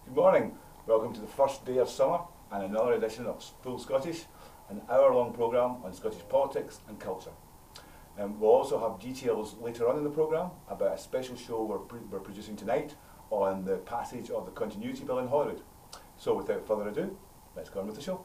Good morning, welcome to the first day of summer and another edition of Full Scottish, an hour-long programme on Scottish politics and culture. We'll also have details later on in the programme about a special show we're producing tonight on the passage of the Continuity Bill in Holyrood. So without further ado, let's go on with the show.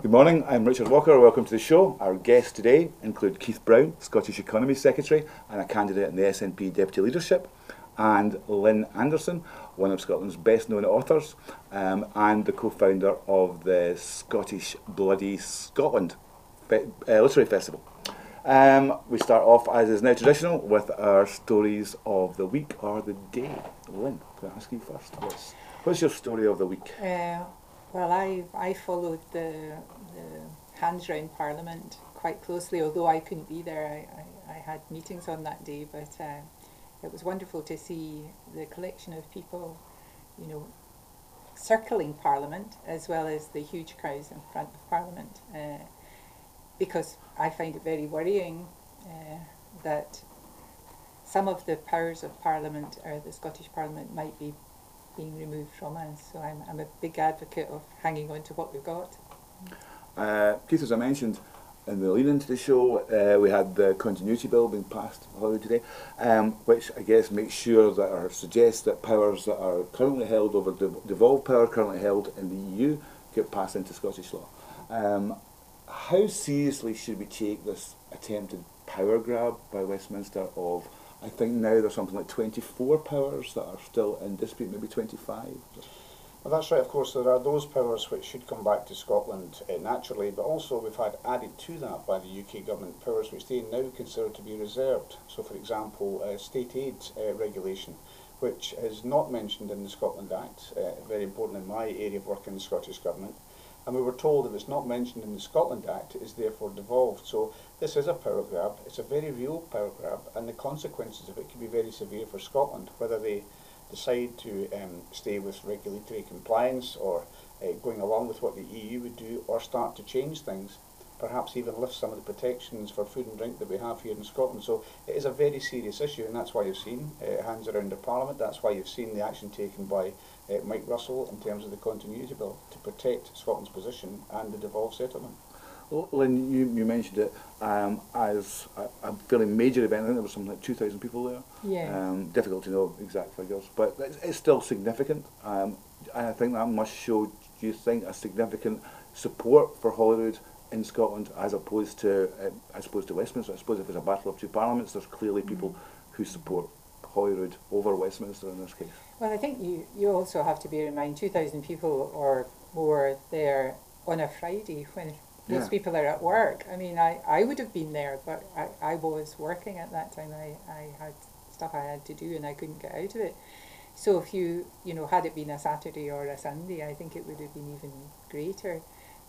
Good morning, I'm Richard Walker, welcome to the show. Our guests today include Keith Brown, Scottish Economy Secretary and a candidate in the SNP Deputy Leadership, and Lin Anderson, one of Scotland's best known authors, and the co-founder of the Scottish Bloody Scotland Literary Festival. We start off, as is now traditional, with our stories of the week or the day. Lin, can I ask you first? What's your story of the week? Well, I followed the hands round Parliament quite closely, although I couldn't be there. I had meetings on that day, but it was wonderful to see the collection of people, you know, circling Parliament, as well as the huge crowds in front of Parliament, because I find it very worrying that some of the powers of Parliament, or the Scottish Parliament, might be being removed from us. So I'm a big advocate of hanging on to what we've got. Keith, as I mentioned in the lead into the show, we had the Continuity Bill being passed in Holyrood today, which I guess makes sure that, or suggests that powers that are currently held over devolved power currently held in the EU get passed into Scottish law. How seriously should we take this attempted power grab by Westminster of, I think now there's something like 24 powers that are still in dispute, maybe 25? Well, that's right. Of course, there are those powers which should come back to Scotland naturally, but also we've had added to that by the UK government powers which they now consider to be reserved. So, for example, state aid regulation, which is not mentioned in the Scotland Act, very important in my area of work in the Scottish Government. And we were told if it's not mentioned in the Scotland Act, it is therefore devolved. So this is a power grab. It's a very real power grab, and the consequences of it can be very severe for Scotland, whether they decide to stay with regulatory compliance or going along with what the EU would do, or start to change things, perhaps even lift some of the protections for food and drink that we have here in Scotland. So it is a very serious issue, and that's why you've seen hands around the Parliament. That's why you've seen the action taken by Mike Russell in terms of the Continuity Bill to protect Scotland's position and the devolved settlement. Well, Lynn, you mentioned it as a fairly major event. I think there was something like 2,000 people there. Yeah. Difficult to know exact figures, but it's still significant. And I think that must show, do you think, a significant support for Holyrood in Scotland as opposed to Westminster? I suppose if it's a battle of two parliaments, there's clearly people who support Holyrood over Westminster in this case. Well, I think you also have to bear in mind 2,000 people or more there on a Friday when most people are at work. I mean, I would have been there, but I was working at that time. I had stuff I had to do and I couldn't get out of it. So if you know, had it been a Saturday or a Sunday, I think it would have been even greater.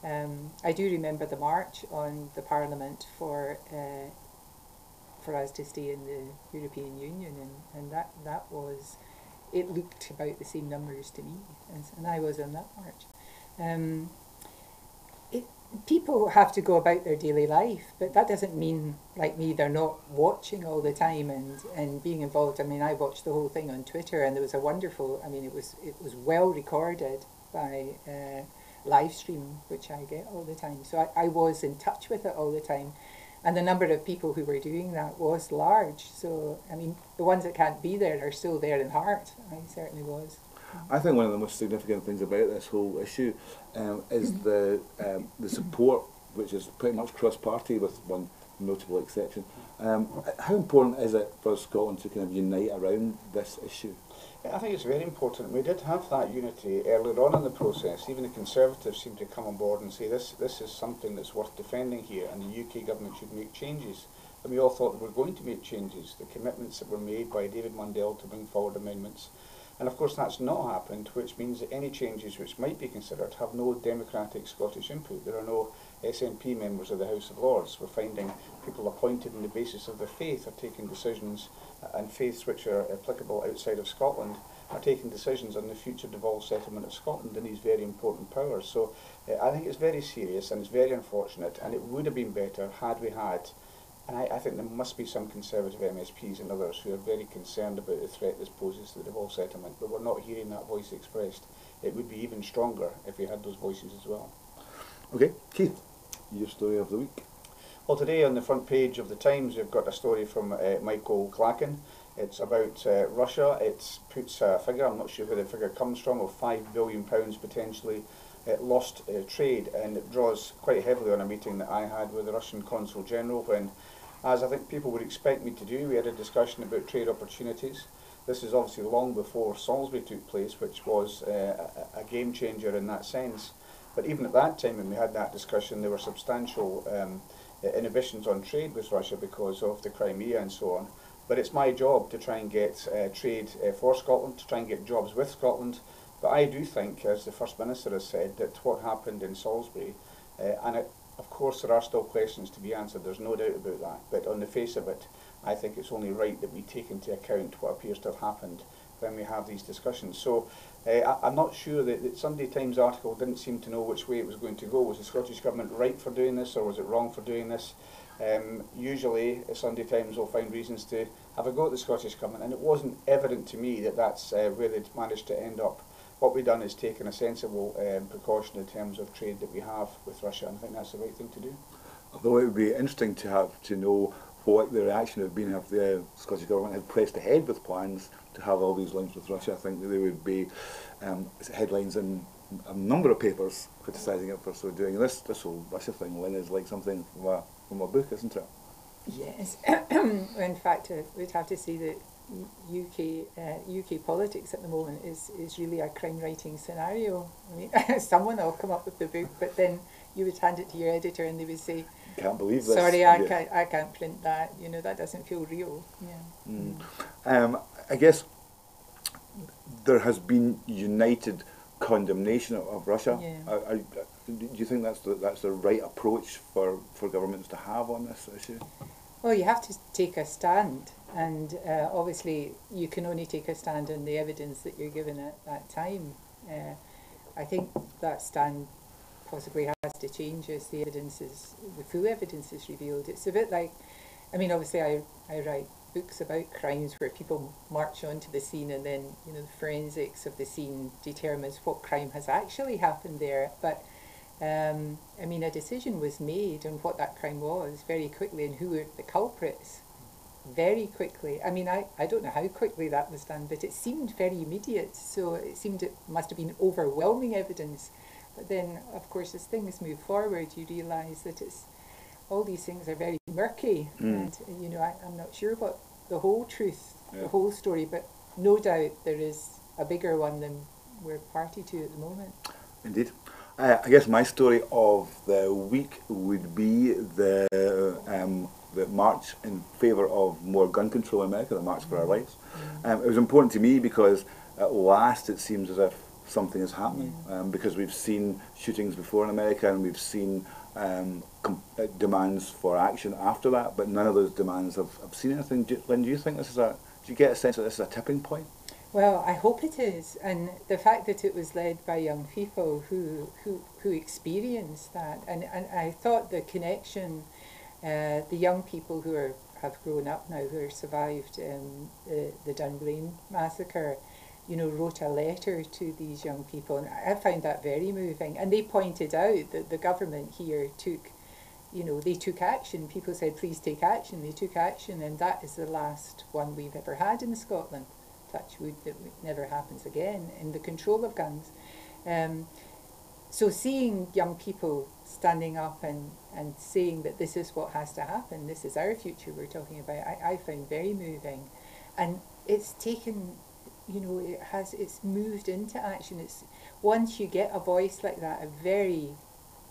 I do remember the march on the Parliament for us to stay in the European Union, and that was, it looked about the same numbers to me, and I was on that march. People have to go about their daily life, but that doesn't mean, like me, they're not watching all the time and being involved. I mean, I watched the whole thing on Twitter, and there was a wonderful, I mean, it was well recorded by live stream, which I get all the time. So I was in touch with it all the time. And the number of people who were doing that was large. So, I mean, the ones that can't be there are still there in heart. I certainly was. I think one of the most significant things about this whole issue is the support, which is pretty much cross-party with one notable exception. How important is it for Scotland to kind of unite around this issue? I think it's very important. We did have that unity earlier on in the process. Even the Conservatives seemed to come on board and say this is something that's worth defending here, and the UK government should make changes. And we all thought that we were going to make changes. The commitments that were made by David Mundell to bring forward amendments. And of course that's not happened, which means that any changes which might be considered have no democratic Scottish input. There are no SNP members of the House of Lords. We're finding people appointed on the basis of their faith are taking decisions, and faiths which are applicable outside of Scotland are taking decisions on the future devolved settlement of Scotland in these very important powers. So I think it's very serious and it's very unfortunate, and it would have been better had we had, and I think there must be some Conservative MSPs and others who are very concerned about the threat this poses to the devolved settlement, but we're not hearing that voice expressed. It would be even stronger if we had those voices as well. Okay, Keith, your story of the week. Well, today on the front page of the Times we've got a story from Michael Clacken. It's about Russia. It puts a figure, I'm not sure where the figure comes from, of £5 billion potentially lost trade, and it draws quite heavily on a meeting that I had with the Russian Consul General when, as I think people would expect me to do, we had a discussion about trade opportunities. This is obviously long before Salisbury took place, which was a game changer in that sense. But even at that time when we had that discussion, there were substantial inhibitions on trade with Russia because of the Crimea and so on. But it's my job to try and get trade for Scotland, to try and get jobs with Scotland. But I do think, as the First Minister has said, that what happened in Salisbury, of course there are still questions to be answered, there's no doubt about that, but on the face of it, I think it's only right that we take into account what appears to have happened when we have these discussions. So I'm not sure that the Sunday Times article didn't seem to know which way it was going to go. Was the Scottish Government right for doing this, or was it wrong for doing this? Usually Sunday Times will find reasons to have a go at the Scottish Government, and it wasn't evident to me that that's where they'd managed to end up. What we've done is taken a sensible precaution in terms of trade that we have with Russia, and I think that's the right thing to do. Although it would be interesting to have to know what the reaction would have been if the Scottish Government had pressed ahead with plans to have all these links with Russia. I think that there would be headlines in a number of papers criticising it for so doing. This whole Russia thing, Lynn, is like something from a book, isn't it? Yes. In fact, we'd have to say that UK politics at the moment is really a crime writing scenario. I mean, someone will come up with the book, but then you would hand it to your editor and they would say, "Can't believe this. Sorry, I can't print that. You know, that doesn't feel real." Yeah. I guess there has been united condemnation of Russia. Yeah. Do you think that's the right approach for governments to have on this issue? Well, you have to take a stand, and obviously you can only take a stand on the evidence that you're given at that time. I think that stand possibly has to change as the full evidence is revealed. It's a bit like, I mean, obviously I write books about crimes where people march onto the scene and then, you know, the forensics of the scene determines what crime has actually happened there. But I mean, a decision was made on what that crime was very quickly and who were the culprits very quickly. I mean, I don't know how quickly that was done, but it seemed very immediate. So it seemed it must have been overwhelming evidence. But then, of course, as things move forward, you realise that all these things are very murky, and you know, I'm not sure what the whole truth, the whole story, but no doubt there is a bigger one than we're party to at the moment. Indeed. I guess my story of the week would be the march in favour of more gun control in America, the March for Our Rights. It was important to me because at last it seems as if something is happening, because we've seen shootings before in America and we've seen demands for action after that, but none of those demands have seen anything. Lynn, do you think this is do you get a sense that this is a tipping point? Well, I hope it is, and the fact that it was led by young people who experienced that, and I thought the connection, the young people who have grown up now, who have survived the Dunblane massacre, you know, wrote a letter to these young people, and I found that very moving. And they pointed out that the government here took action. People said, please take action. They took action, and that is the last one we've ever had in Scotland. Touch wood, that it never happens again in the control of guns. So seeing young people standing up and saying that this is what has to happen, this is our future we're talking about, I find very moving. And it's taken, you know, it's moved into action. It's once you get a voice like that, a very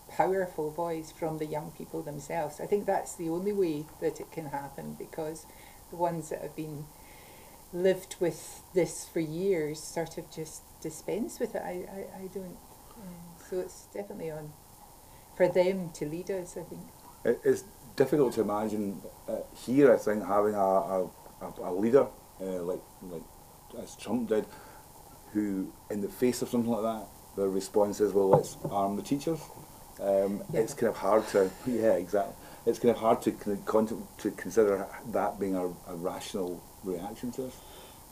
powerful voice from the young people themselves, I think that's the only way that it can happen, because the ones that have been lived with this for years sort of just dispense with it. I don't. So it's definitely on for them to lead us, I think. It's difficult to imagine here, I think, having a leader like as Trump did, who, in the face of something like that, their response is, well, let's arm the teachers. It's kind of hard to, exactly. It's kind of hard to consider that being a rational reaction to this.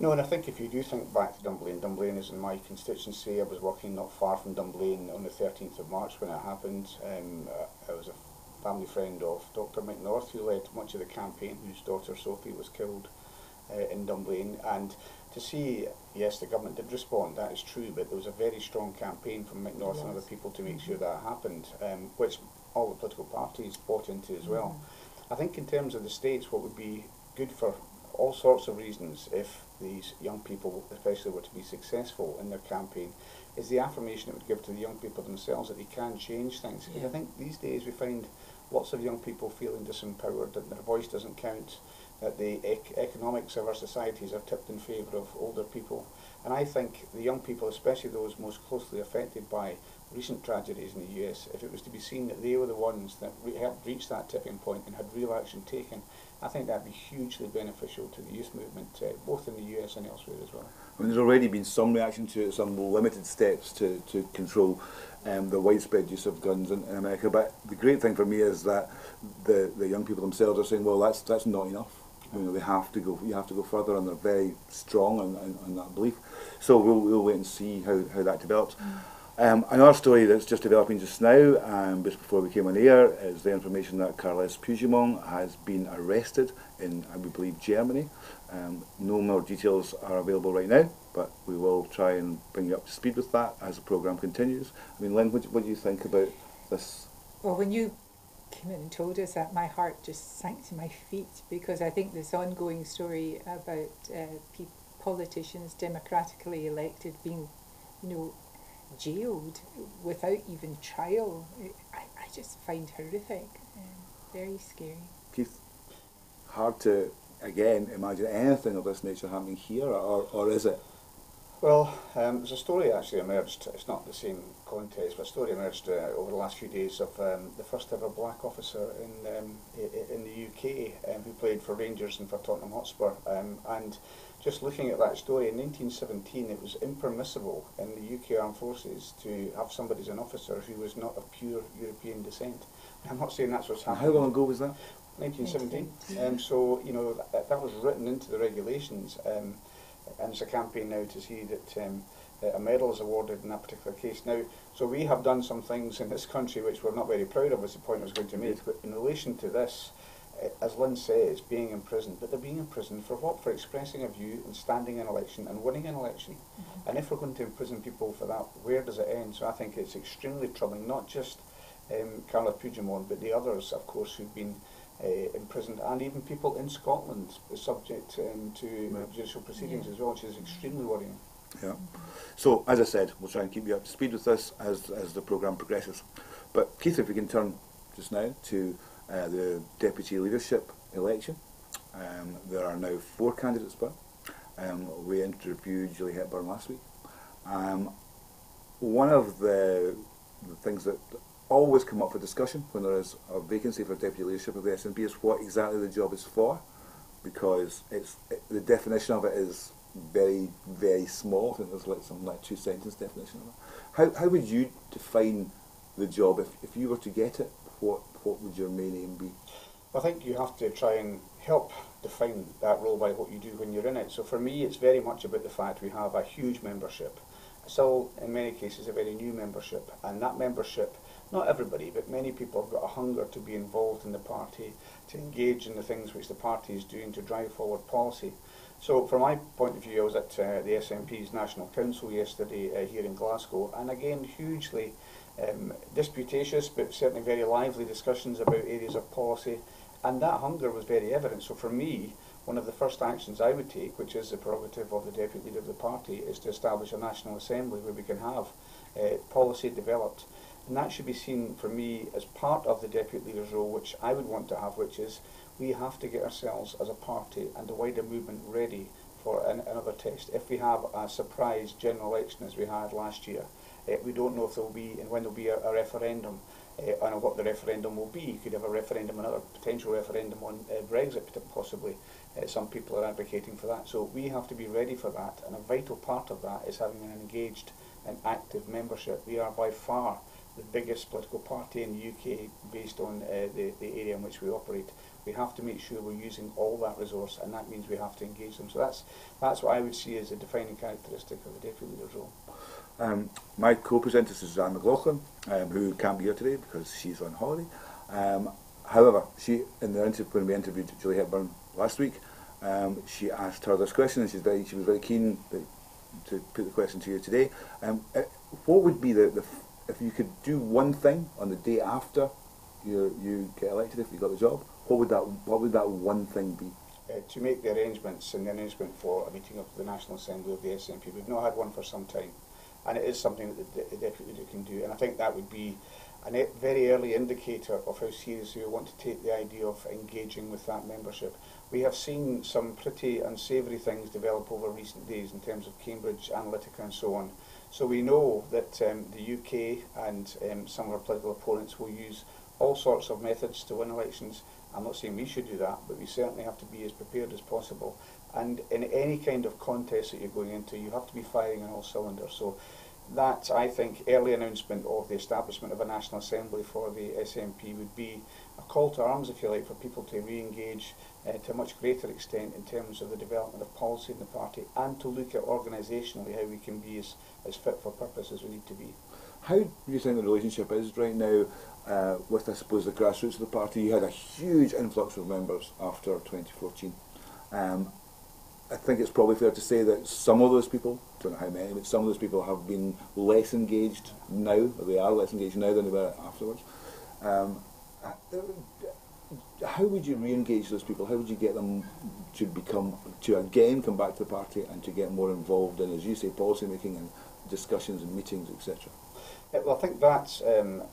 No, and I think if you do think back to Dunblane, Dunblane is in my constituency. I was working not far from Dunblane on the 13th of March when it happened. I was a family friend of Dr. McNorth, who led much of the campaign, whose daughter Sophie was killed in Dunblane. And to see, yes, the government did respond, that is true, but there was a very strong campaign from McNorth and other people to make sure that happened, which all the political parties bought into as well. I think in terms of the States, what would be good for all sorts of reasons if these young people especially were to be successful in their campaign is the affirmation it would give to the young people themselves that they can change things. Because I think these days we find lots of young people feeling disempowered, that their voice doesn't count, that the economics of our societies are tipped in favour of older people. And I think the young people, especially those most closely affected by recent tragedies in the US, if it was to be seen that they were the ones that helped reach that tipping point and had real action taken, I think that would be hugely beneficial to the youth movement, both in the US and elsewhere as well. I mean, there's already been some reaction to it, some limited steps to control the widespread use of guns in America. But the great thing for me is that the young people themselves are saying, well, that's not enough. You know, they have to go. You have to go further, and they're very strong on that belief. So we'll wait and see how that develops. Another story that's just developing just now, just before we came on air, is the information that Carles Puigdemont has been arrested in, I would believe, Germany. No more details are available right now, but we will try and bring you up to speed with that as the programme continues. I mean, Lynn, what do you think about this? Well, when you came in and told us that, my heart just sank to my feet, because I think this ongoing story about politicians democratically elected being, jailed without even trial, I just find horrific and very scary. Keith, hard to, again, imagine anything of this nature happening here, or is it? Well, there's a story actually emerged, it's not the same context, but a story emerged over the last few days of the first ever black officer in the UK who played for Rangers and for Tottenham Hotspur. And just looking at that story, in 1917 it was impermissible in the UK Armed Forces to have somebody as an officer who was not of pure European descent. I'm not saying that's what's happening. How long ago was that? 1917. So, that was written into the regulations. And it's a campaign now to see that a medal is awarded in that particular case. Now, so we have done some things in this country which we're not very proud of, was the point I was going to make. But in relation to this, as Lynn says, being imprisoned, but they're being imprisoned for what? For expressing a view and standing an election and winning an election. And if we're going to imprison people for that, where does it end? So I think it's extremely troubling, not just Carles Puigdemont, but the others, of course, who've been imprisoned, and even people in Scotland subject to judicial proceedings as well, which is extremely worrying. Yeah. So, as I said, we'll try and keep you up to speed with this as the programme progresses. But Keith, if we can turn just now to the deputy leadership election. There are now 4 candidates, but we interviewed Julie Hepburn last week. One of the things that always come up for discussion when there is a vacancy for deputy leadership of the SNP is what exactly the job is for, because the definition of it is very, very small. I think there's something like 2-sentence definition of it. How would you define the job if you were to get it? What would your main aim be? I think you have to try and help define that role by what you do when you're in it. So for me, it's very much about the fact we have a huge membership. Still, in many cases, a very new membership, and that membership, not everybody, but many people have got a hunger to be involved in the party, to engage in the things which the party is doing to drive forward policy. So from my point of view, I was at the SNP's National Council yesterday here in Glasgow, and again, hugely disputatious, but certainly very lively discussions about areas of policy, and that hunger was very evident. So for me, one of the first actions I would take, which is the prerogative of the deputy leader of the party, is to establish a National Assembly where we can have policy developed. And that should be seen for me as part of the deputy leader's role, which I would want to have, which is we have to get ourselves as a party and the wider movement ready for another test. If we have a surprise general election as we had last year, we don't know if there will be and when there will be a referendum. on what the referendum will be. You could have a referendum, another potential referendum on Brexit, possibly. Some people are advocating for that. So we have to be ready for that, and a vital part of that is having an engaged and active membership. We are by far the biggest political party in the UK based on the area in which we operate. We have to make sure we're using all that resource, and that means we have to engage them. So that's what I would see as a defining characteristic of the Deputy Leader's role. My co-presenter is Suzanne McLaughlin, who can't be here today because she's on holiday. However, in the interview, when we interviewed Julie Hepburn last week, she asked her this question, and she was very keen to put the question to you today. What would be if you could do one thing on the day after you get elected, if you got the job, what would that one thing be? To make the arrangements and the announcement for a meeting of the National Assembly of the SNP. We've not had one for some time, and it is something that the Deputy Leader can do, and I think that would be a very early indicator of how seriously we want to take the idea of engaging with that membership. We have seen some pretty unsavoury things develop over recent days in terms of Cambridge Analytica and so on. So we know that the UK and some of our political opponents will use all sorts of methods to win elections. I'm not saying we should do that, but we certainly have to be as prepared as possible. And in any kind of contest that you're going into, you have to be firing on all cylinders. So that, I think, early announcement of the establishment of a National Assembly for the SNP would be a call to arms, if you like, for people to re-engage to a much greater extent in terms of the development of policy in the party, and to look at organisationally how we can be as fit for purpose as we need to be. How do you think the relationship is right now with, I suppose, the grassroots of the party? You had a huge influx of members after 2014. I think it's probably fair to say that some of those people, I don't know how many, but some of those people have been less engaged now, or they are less engaged now than they were afterwards. How would you re-engage those people? How would you get them to again come back to the party and to get more involved in, as you say, policy making and discussions and meetings, etc.? Well, I think that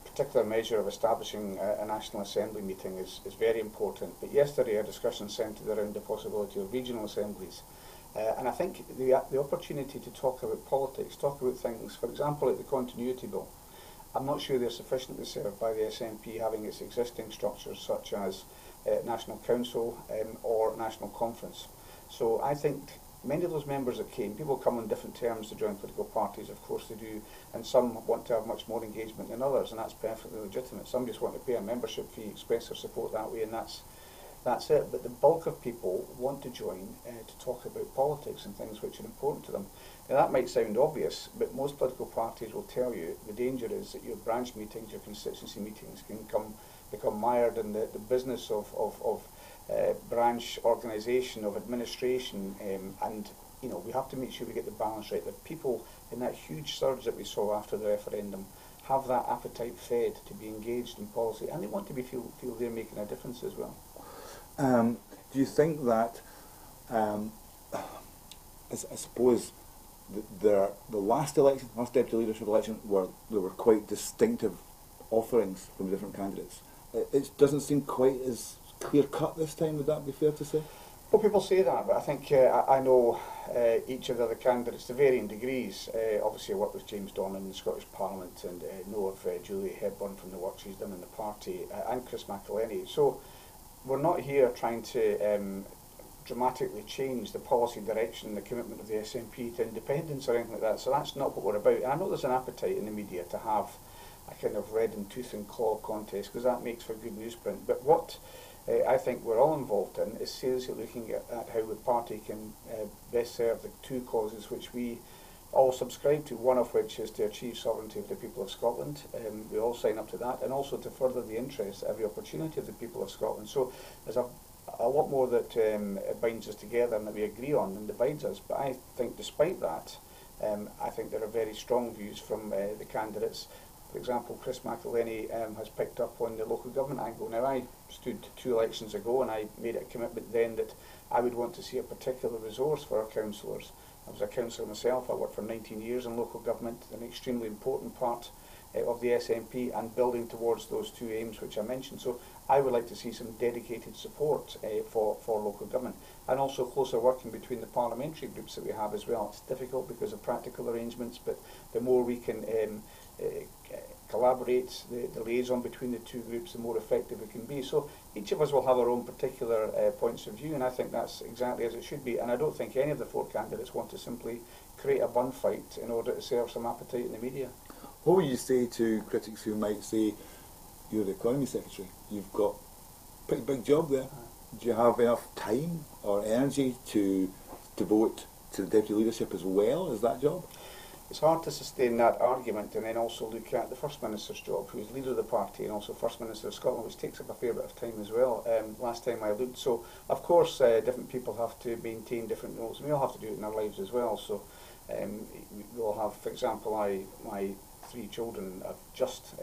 particular measure of establishing a National Assembly meeting is very important. But yesterday our discussion centred around the possibility of regional assemblies. And I think the opportunity to talk about politics, talk about things, for example, like the Continuity Bill, I'm not sure they're sufficiently served by the SNP having its existing structures such as National Council or National Conference. So I think many of those members that came, people come on different terms to join political parties, of course they do, and some want to have much more engagement than others, and that's perfectly legitimate. Some just want to pay a membership fee, express their support that way, and that's it. But the bulk of people want to join to talk about politics and things which are important to them. Now that might sound obvious, but most political parties will tell you the danger is that your branch meetings, your constituency meetings can become mired in the business of branch organisation, of administration, and we have to make sure we get the balance right, that people in that huge surge that we saw after the referendum have that appetite fed to be engaged in policy, and they want to feel they're making a difference as well. Do you think that, I suppose, the last election, last deputy leadership election, there were quite distinctive offerings from different candidates? It doesn't seem quite as clear-cut this time, would that be fair to say? Well, people say that, but I think I know each of the other candidates to varying degrees. Obviously I worked with James Donnan in the Scottish Parliament, and know of Julie Hepburn from the work she's done in the party, and Chris McElhenny. So we're not here trying to dramatically change the policy direction, the commitment of the SNP to independence or anything like that. So that's not what we're about. And I know there's an appetite in the media to have a kind of red and tooth and claw contest, because that makes for good newsprint. But what I think we're all involved in is seriously looking at how the party can best serve the two causes which we all subscribe to, one of which is to achieve sovereignty of the people of Scotland. We all sign up to that, and also to further the interests, every opportunity of the people of Scotland. So there's a lot more that binds us together and that we agree on than divides us. But I think despite that, I think there are very strong views from the candidates. For example, Chris McElhenny has picked up on the local government angle. Now, I stood 2 elections ago and I made a commitment then that I would want to see a particular resource for our councillors. I was a councillor myself. I worked for 19 years in local government, an extremely important part of the SNP, and building towards those 2 aims which I mentioned. So I would like to see some dedicated support for local government, and also closer working between the parliamentary groups that we have as well. It's difficult because of practical arrangements, but the more we can collaborate, the liaison between the two groups, the more effective it can be. So each of us will have our own particular points of view, and I think that's exactly as it should be. And I don't think any of the four candidates want to simply create a bun fight in order to serve some appetite in the media. What would you say to critics who might say, you're the Economy Secretary, you've got a pretty big job there. Do you have enough time or energy to devote to the deputy leadership as well as that job? It's hard to sustain that argument and then also look at the First Minister's job, who's leader of the party and also First Minister of Scotland, which takes up a fair bit of time as well, last time I looked. So, of course, different people have to maintain different roles, and we all have to do it in our lives as well. So, we all have, for example, my 3 children have just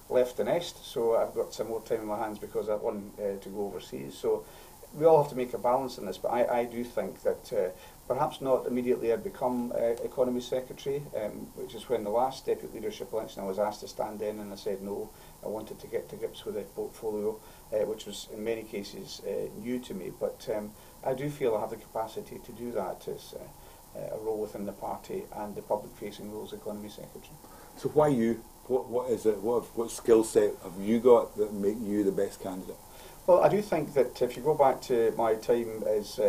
left the nest, so I've got some more time in my hands because I want to go overseas. So we all have to make a balance in this, but I do think that perhaps not immediately I'd become Economy Secretary, which is when the last Deputy Leadership election I was asked to stand in, and I said no. I wanted to get to grips with the portfolio, which was in many cases new to me, but I do feel I have the capacity to do that as a role within the party and the public-facing role as Economy Secretary. So why you? What is it? What skill set have you got that make you the best candidate? Well, I do think that if you go back to my time as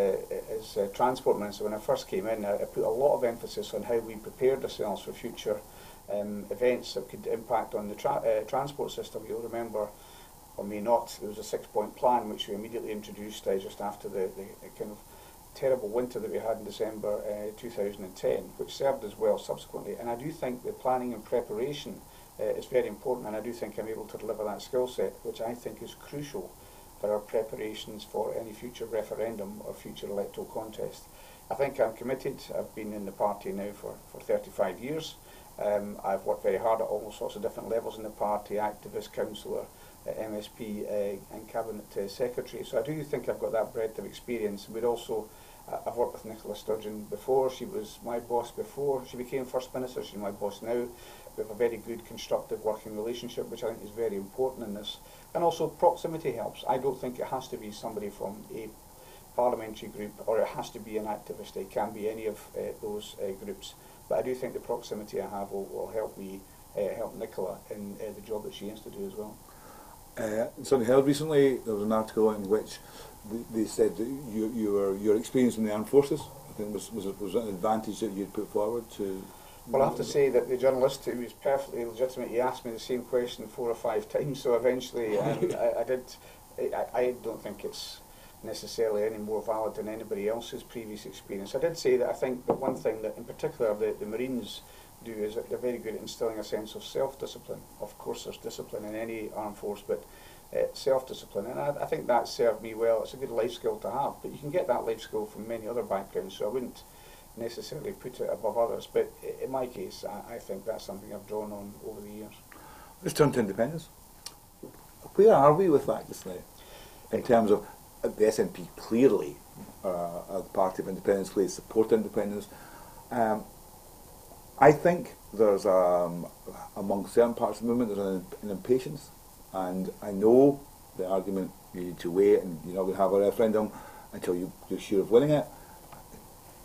Transport Minister, when I first came in, I put a lot of emphasis on how we prepared ourselves for future events that could impact on the transport system. You'll remember, or may not, there was a 6-point plan which we immediately introduced just after the kind of terrible winter that we had in December 2010, which served us well subsequently. And I do think the planning and preparation is very important, and I do think I'm able to deliver that skill set, which I think is crucial for our preparations for any future referendum or future electoral contest. I think I'm committed. I've been in the party now for 35 years. I've worked very hard at all sorts of different levels in the party, activist, councillor, MSP and Cabinet Secretary. So I do think I've got that breadth of experience. I've worked with Nicola Sturgeon before. She was my boss before she became First Minister. She's my boss now. We have a very good, constructive working relationship, which I think is very important in this. And also proximity helps. I don't think it has to be somebody from a parliamentary group or it has to be an activist. It can be any of those groups. But I do think the proximity I have will help me, help Nicola in the job that she has to do as well. Something held recently, there was an article in which they said that your experience in the armed forces, I think was an advantage that you'd put forward to. Well, I have to say that the journalist, who was perfectly legitimate, he asked me the same question 4 or 5 times, so eventually I don't think it's necessarily any more valid than anybody else's previous experience. I did say that I think that one thing that in particular the Marines do is that they're very good at instilling a sense of self-discipline. Of course there's discipline in any armed force, but self-discipline, and I think that served me well. It's a good life skill to have, but you can get that life skill from many other backgrounds, so I wouldn't necessarily put it above others, but in my case I think that's something I've drawn on over the years. Let's turn to independence. Where are we with that just now? In terms of the SNP clearly the party of independence, clearly support independence. I think there's among certain parts of the movement there's an impatience, and I know the argument you need to wait and you're not going to have a referendum until you're sure of winning it.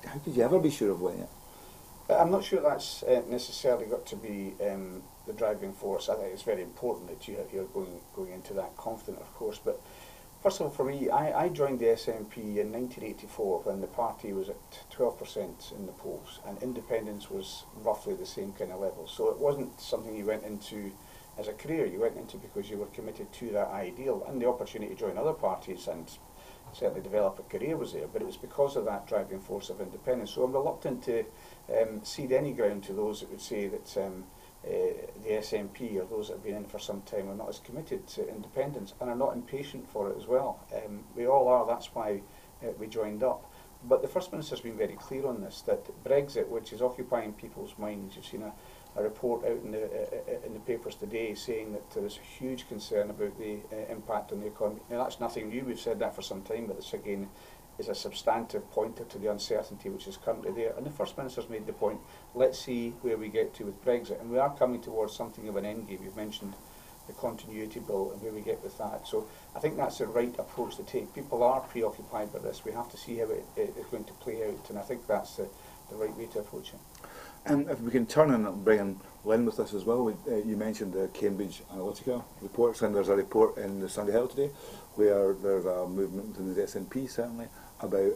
How could you ever be sure of winning it? I'm not sure that's necessarily got to be the driving force. I think it's very important that you're going into that confident, of course. But first of all, for me, I joined the SNP in 1984 when the party was at 12% in the polls, and independence was roughly the same kind of level. So it wasn't something you went into as a career. You went into because you were committed to that ideal, and the opportunity to join other parties and certainly develop a career was there, but it was because of that driving force of independence. So I'm reluctant to cede any ground to those that would say that the SNP or those that have been in for some time are not as committed to independence and are not impatient for it as well. We all are, that's why we joined up. But the First Minister's been very clear on this, that Brexit, which is occupying people's minds, you've seen a report out in the papers today saying that there is a huge concern about the impact on the economy. Now that's nothing new, we've said that for some time, but this again is a substantive pointer to the uncertainty which is currently there. And the First Minister's made the point, let's see where we get to with Brexit. And we are coming towards something of an end game. You've mentioned the continuity bill and where we get with that. So I think that's the right approach to take. People are preoccupied by this. We have to see how it is going to play out, and I think that's the right way to approach it. And if we can turn and bring in Lynn with us as well, you mentioned the Cambridge Analytica reports, and there's a report in the Sunday Herald today where there's a movement within the SNP certainly about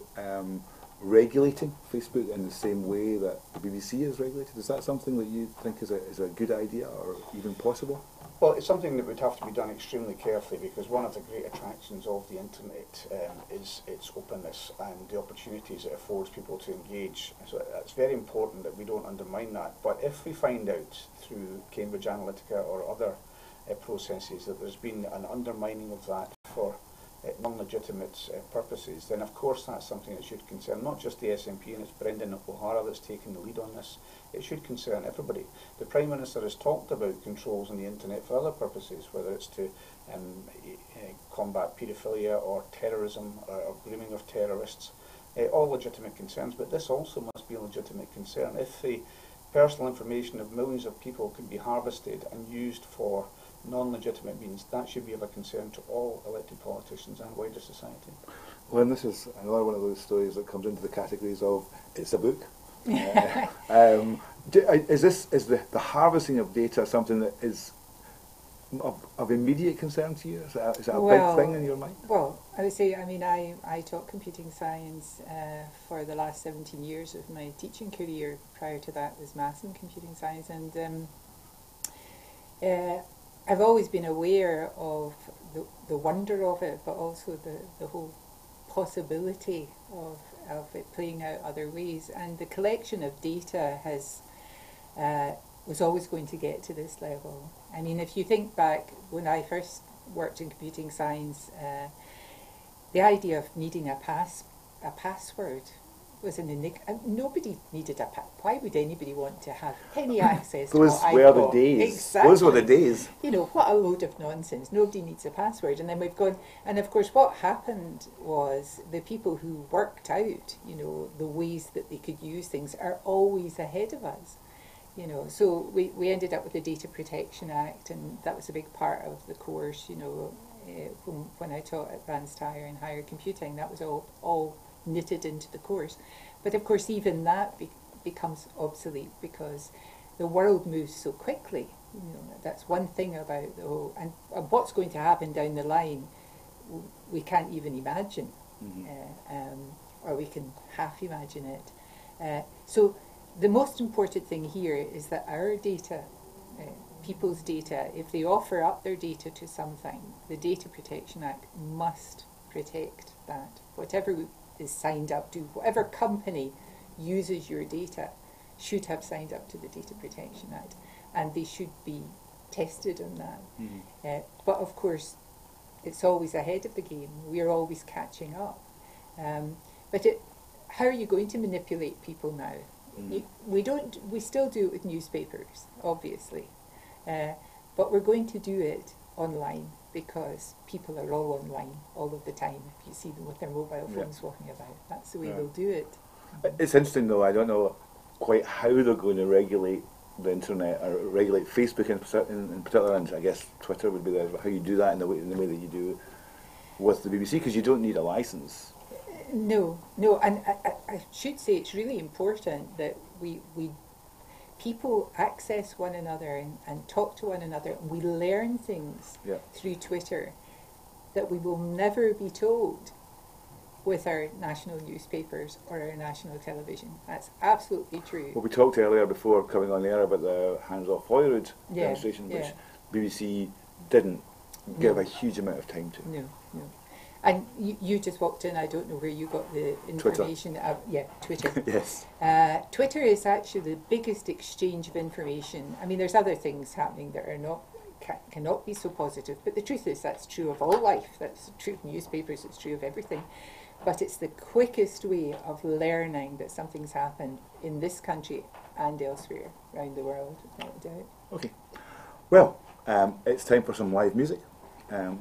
regulating Facebook in the same way that the BBC is regulated. Is that something that you think is a good idea or even possible? Well, it's something that would have to be done extremely carefully, because one of the great attractions of the internet is its openness and the opportunities it affords people to engage. So it's very important that we don't undermine that. But if we find out through Cambridge Analytica or other processes that there's been an undermining of that for non-legitimate purposes, then of course that's something that should concern not just the SNP, and it's Brendan O'Hara that's taken the lead on this. It should concern everybody. The Prime Minister has talked about controls on the internet for other purposes, whether it's to combat paedophilia or terrorism or grooming of terrorists, all legitimate concerns, but this also must be a legitimate concern. If the personal information of millions of people can be harvested and used for non-legitimate means, that should be of a concern to all elected politicians and wider society. Well, and this is another one of those stories that comes into the categories of it's a book. Is the harvesting of data something that is of immediate concern to you? Is that a big thing in your mind? Well, I would say, I mean, I taught computing science for the last 17 years of my teaching career. Prior to that was maths and computing science, and I've always been aware of the wonder of it, but also the whole possibility of it playing out other ways. And the collection of data was always going to get to this level. I mean, if you think back when I first worked in computing science, the idea of needing a password was an enigma. Nobody needed a password. Why would anybody want to have any access to what I got? Those were the days. Exactly. Those were the days. You know, what a load of nonsense. Nobody needs a password. And then we've gone, and of course what happened was the people who worked out, you know, the ways that they could use things are always ahead of us. You know, so we ended up with the Data Protection Act, and that was a big part of the course, you know, when I taught at Ranstire in higher computing. That was all knitted into the course. But of course even that becomes obsolete because the world moves so quickly. You know, that's one thing about the whole, and what's going to happen down the line we can't even imagine, or we can half imagine it. So the most important thing here is that our data, people's data, if they offer up their data to something, the Data Protection Act must protect that. Whatever is signed up to, whatever company uses your data should have signed up to the Data Protection Act, and they should be tested on that. But of course it's always ahead of the game. We're always catching up. But how are you going to manipulate people now? We still do it with newspapers, obviously, but we're going to do it online because people are all online all of the time. If you see them with their mobile phones walking about, that's the way they'll do it. It's interesting though, I don't know quite how they're going to regulate the internet or regulate Facebook in particular, and I guess Twitter would be how you do that in the way that you do with the BBC, because you don't need a license. No, and I should say it's really important that people access one another and talk to one another, and we learn things through Twitter that we will never be told with our national newspapers or our national television. That's absolutely true. Well, we talked earlier before coming on the air about the Hands Off Holyrood demonstration, which BBC didn't give a huge amount of time to. No. And you just walked in, I don't know where you got the information. Twitter. Yes. Twitter is actually the biggest exchange of information. I mean, there's other things happening that are cannot be so positive, but the truth is that's true of all life. That's true of newspapers, it's true of everything. But it's the quickest way of learning that something's happened in this country and elsewhere around the world, without a doubt. Okay. Well, it's time for some live music.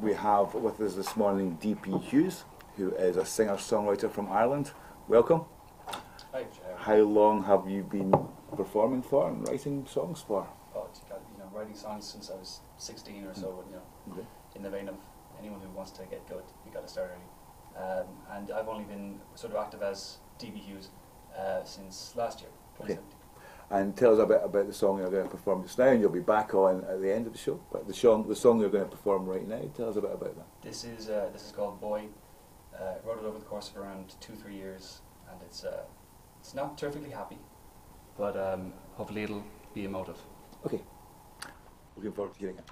We have with us this morning DP Hews, who is a singer-songwriter from Ireland. Welcome. Hi, Joe. How long have you been performing for and writing songs for? Oh, writing songs since I was 16 or so. In the vein of anyone who wants to get good, you got to start early. And I've only been sort of active as DP Hews since last year, 2017. and tell us a bit about the song you're going to perform just now, and you'll be back on at the end of the show. But the song you're going to perform right now, tell us a bit about that. This is called Boy. Wrote it over the course of around 2-3 years, and it's not terrifically happy, but hopefully it'll be emotive. Okay, looking forward to hearing it.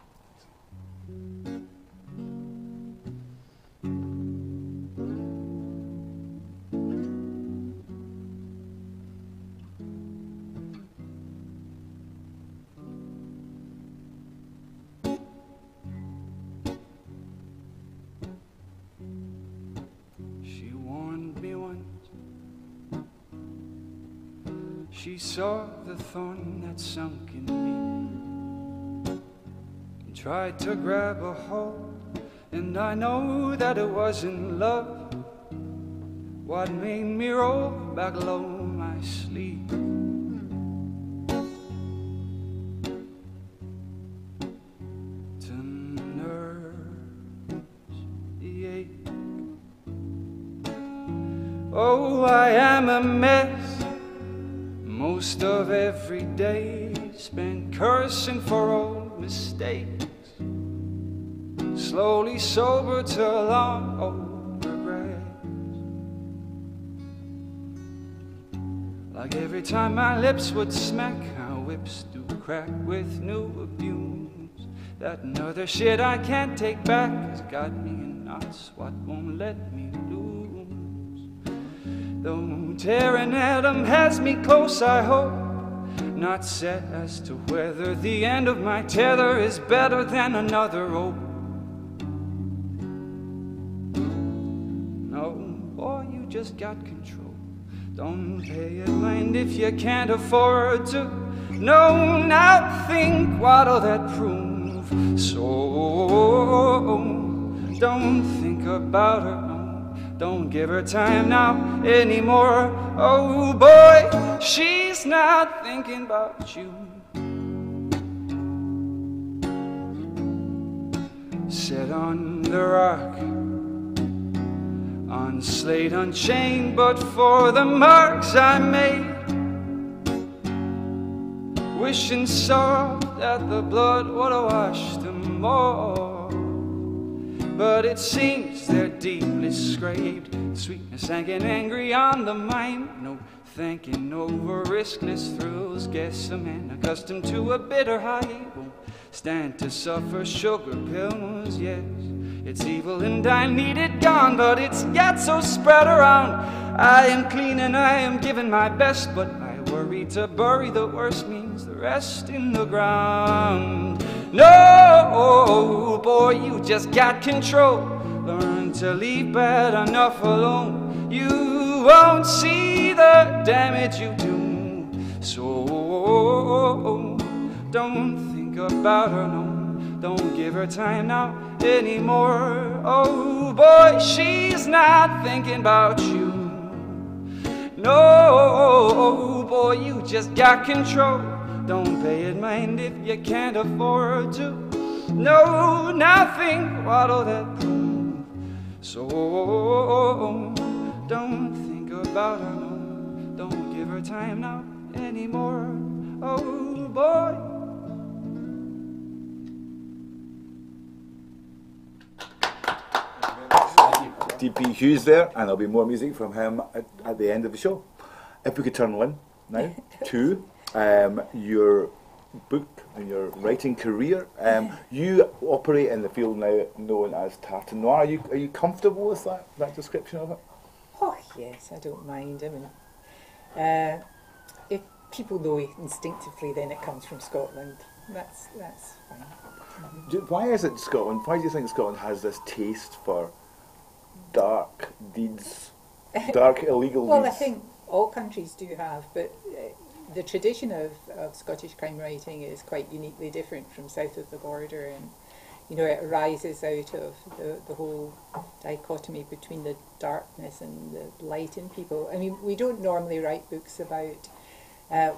She warned me once. She saw the thorn that sunk in me and tried to grab a hold, and I know that it wasn't love what made me roll back low my sleeve. To nurse the ache. Oh, I am a mess. Most of every day spent cursing for old mistakes, slowly sober to long old regrets. Like every time my lips would smack, our whips do crack with new abuse. That another shit I can't take back has got me in knots, what won't let me lose. Though tearing at 'em has me close, I hope, not set as to whether the end of my tether is better than another rope. No, boy, you just got control. Don't pay it mind if you can't afford to. No, now think what'll that prove? So don't think about her. Don't give her time now anymore. Oh boy, she's not thinking about you. Set on the rock, on slate unchained, but for the marks I made, wishing so that the blood would have washed them all. But it seems they're deeply scraped, sweetness hanging angry on the mind. No thanking over riskless thrills. Guess a man accustomed to a bitter high won't stand to suffer sugar pills. Yes, it's evil and I need it gone, but it's got so spread around. I am clean and I am giving my best, but I worry to bury the worst means the rest in the ground. No, boy, you just got control. Learn to leave bad enough alone. You won't see the damage you do. So don't think about her, no. Don't give her time now anymore. Oh boy, she's not thinking about you. No, boy, you just got control. Don't pay it mind if you can't afford to. No, nothing, what'll that prove? So don't think about her, no. Don't give her time now anymore. Oh boy. DP Hews there, and there'll be more music from him at the end of the show. If we could turn Lynn now to your book and your writing career. You operate in the field now known as tartan noir. Are you comfortable with that description of it? Oh yes, I don't mind. I mean, if people know it instinctively, then it comes from Scotland. That's fine. Why is it Scotland? Why do you think Scotland has this taste for dark deeds, dark illegal Well, deeds? I think all countries do have, but the tradition of Scottish crime writing is quite uniquely different from south of the border, and it arises out of the whole dichotomy between the darkness and the light in people. I mean, we don't normally write books about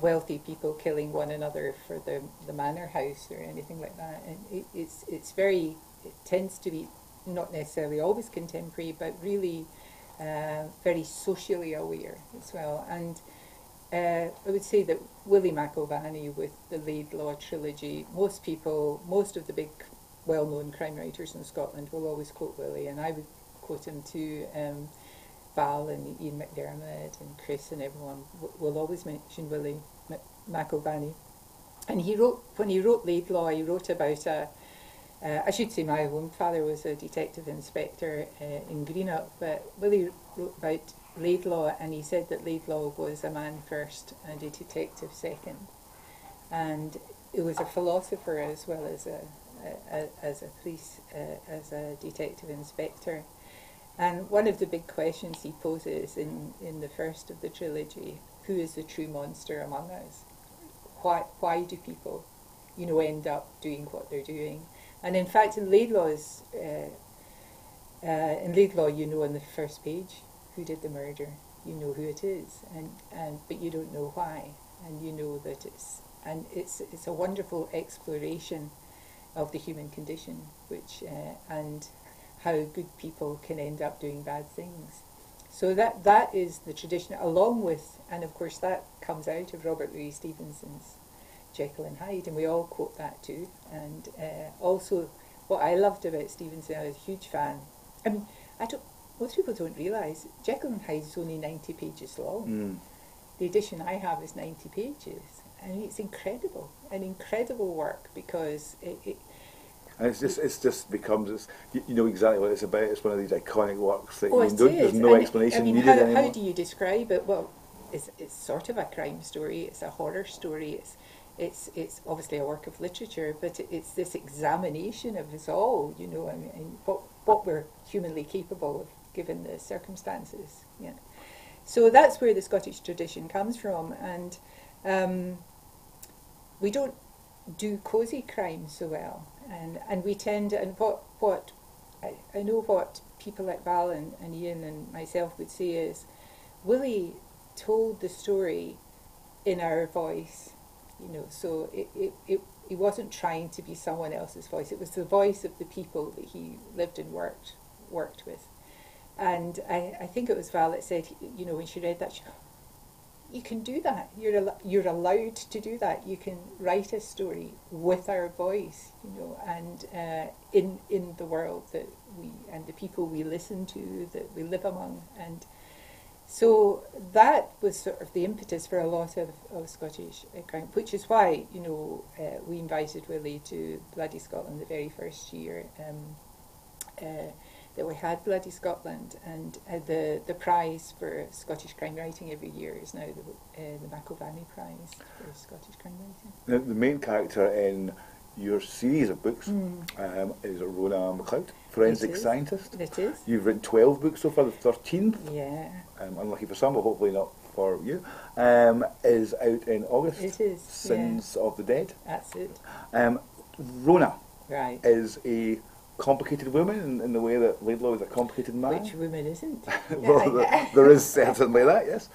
wealthy people killing one another for the manor house or anything like that, and it tends to be not necessarily always contemporary, but really very socially aware as well. And I would say that Willie McIlvanney with the Laidlaw trilogy, most of the big well-known crime writers in Scotland will always quote Willie, and I would quote him too. Val and Ian McDermott and Chris and everyone will always mention Willie McIlvanney. And when he wrote Laidlaw, he wrote about I should say my own father was a detective inspector in Greenock, but Willie wrote about Laidlaw, and he said that Laidlaw was a man first and a detective second. And it was a philosopher as well as a police, as a detective inspector. And one of the big questions he poses in the first of the trilogy, who is the true monster among us? Why do people, end up doing what they're doing? And in fact, in Laidlaw, on the first page, who did the murder? You know who it is, but you don't know why, and you know that it's a wonderful exploration of the human condition, which and how good people can end up doing bad things. So that is the tradition, along with, and of course that comes out of Robert Louis Stevenson's Jekyll and Hyde, and we all quote that too. And also, what I loved about Stevenson, I was a huge fan. I mean, most people don't realise Jekyll and Hyde is only 90 pages long. Mm. The edition I have is 90 pages, and it's incredible, an incredible work, because and it's just becomes, you know exactly what it's about. It's one of these iconic works that there's no and, explanation I mean, needed anymore. How do you describe it? Well, it's sort of a crime story. It's a horror story. It's obviously a work of literature, but it's this examination of us all. And what we're humanly capable of given the circumstances. Yeah. So that's where the Scottish tradition comes from, and we don't do cosy crime so well. And we tend, and what I know what people like Val and Ian and myself would say is, Willie told the story in our voice, so he wasn't trying to be someone else's voice. It was the voice of the people that he lived and worked with. And I think it was Val that said, when she read that, you can do that. You're allowed to do that. You can write a story with our voice, and in the world that and the people we listen to, that we live among. And so that was sort of the impetus for a lot of Scottish crime, which is why, we invited Willie to Bloody Scotland the very first year that we had Bloody Scotland, and the prize for Scottish crime writing every year is now the McIlvanney Prize for Scottish crime writing. Now, the main character in your series of books is Rona MacLeod, forensic scientist. It is. You've written 12 books so far, the 13th. Yeah. Unlucky for some, but hopefully not for you. Is out in August. It is. Sins of the Dead. That's it. Rona Right. is a complicated woman in the way that Laidlaw is a complicated man. Which woman isn't? Well, there is certainly that. Yes.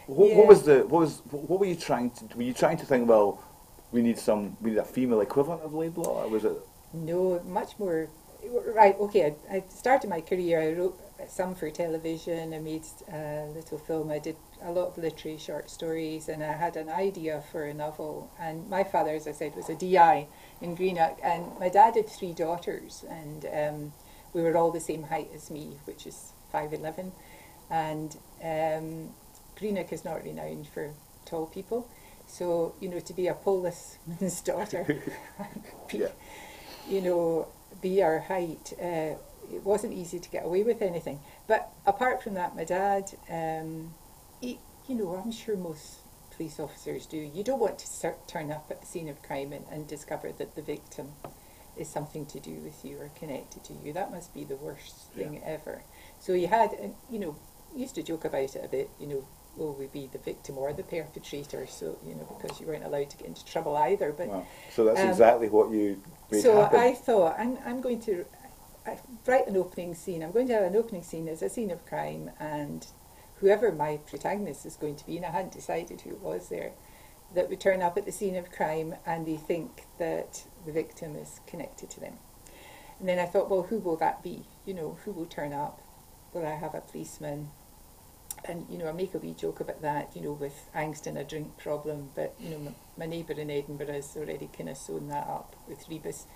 What were you trying to? Were you trying to think? Well, we need a female equivalent of Laidlaw, or was it? No, much more. Right. Okay. I started my career. I wrote some for television. I made a little film. I did a lot of literary short stories, and I had an idea for a novel. And my father, as I said, was a DI in Greenock, and my dad had 3 daughters, and we were all the same height as me, which is 5'11", and Greenock is not renowned for tall people, so to be a policeman's daughter, be our height, it wasn't easy to get away with anything. But apart from that, my dad, I'm sure most police officers do, you don't want to turn up at the scene of crime and discover that the victim is something to do with you or connected to you. That must be the worst thing ever. So you had, used to joke about it a bit, will we be the victim or the perpetrator? So, because you weren't allowed to get into trouble either. But wow. So that's exactly what you made so happen. I thought, I'm going to write an opening scene. I'm going to have an opening scene as a scene of crime, and whoever my protagonist is going to be, and I hadn't decided who it was there, that would turn up at the scene of crime and they think that the victim is connected to them. And then I thought, well, who will that be? Who will turn up? Will I have a policeman? And, you know, I make a wee joke about that, you know, with angst and a drink problem, but, you know, my neighbour in Edinburgh has already kind of sewn that up with rebus.